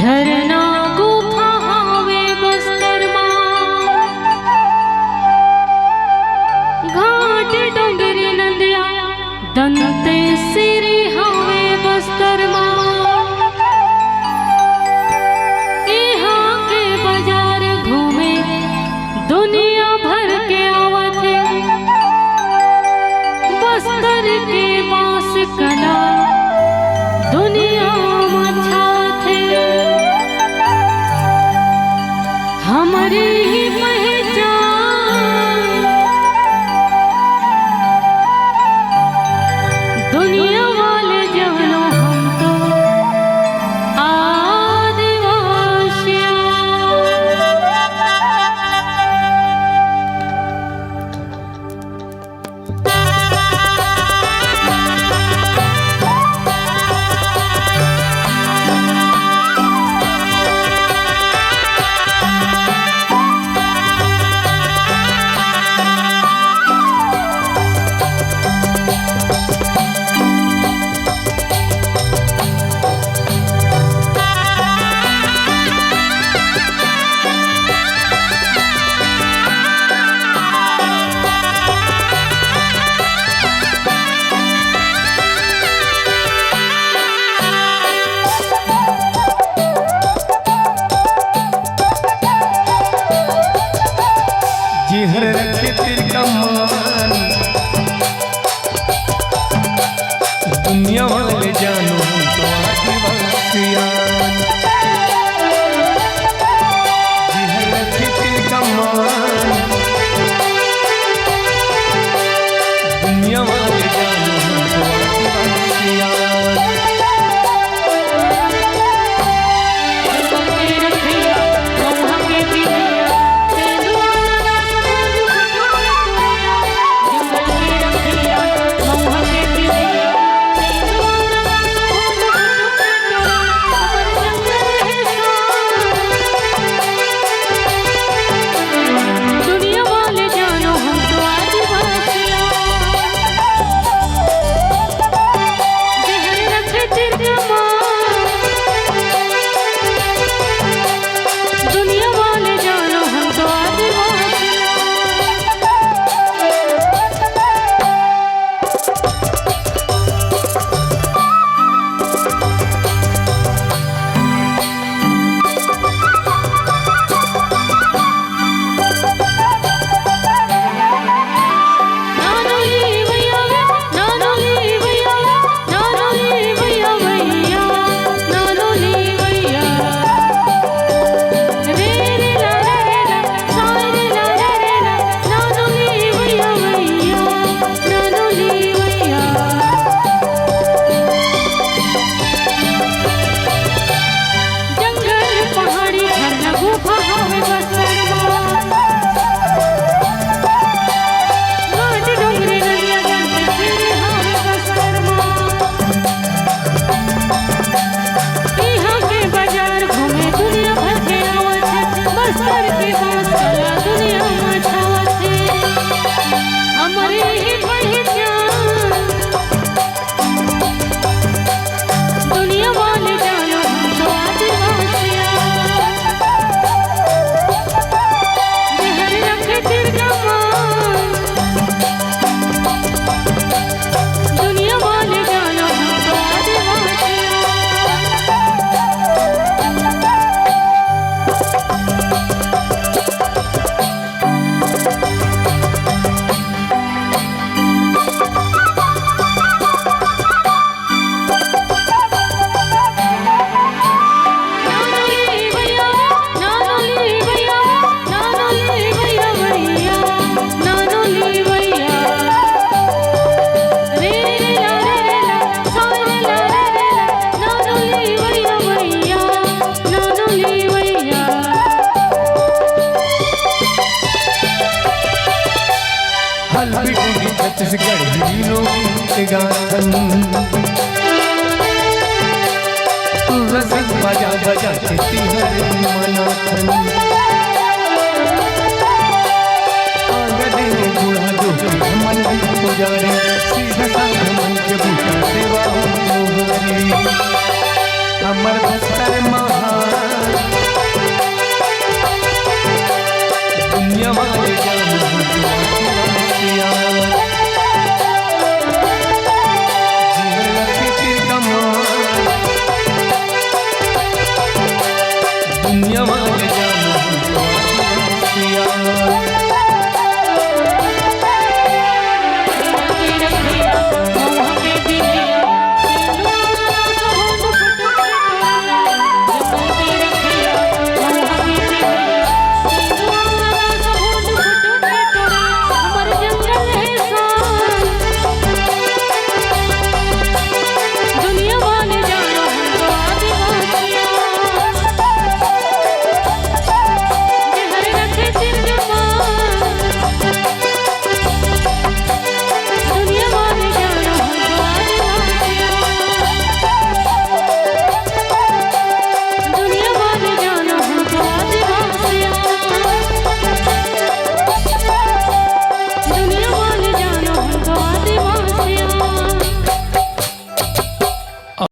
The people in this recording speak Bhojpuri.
झरना गुफा हावे बस्तर मां, घाट डोंगरी नंदिया दंते सिरी हावे बस्तर मां। यहाँ के बाजार घूमे दुनिया भर के आवत है, बस्तर के बांस कला दुनिया हमारी ही पहचान दुनिया वाले जानो हम तो आदिवासियां। हर रखे तेर का मान दुनिया वाले जानो तो आदिवासियां। हर रखे तेर का मान दुनिया वाले जानो तो आदिवासियां। छत्तीसगढ़ हीरों के गाथन रसिक बजा बजा खेती हर मनाथन। आंगने में बूढ़ा जो मन पुजारी सीधा साधा मन के बूटा सेवा मोहरी। अमर बस्तर महान दुनिया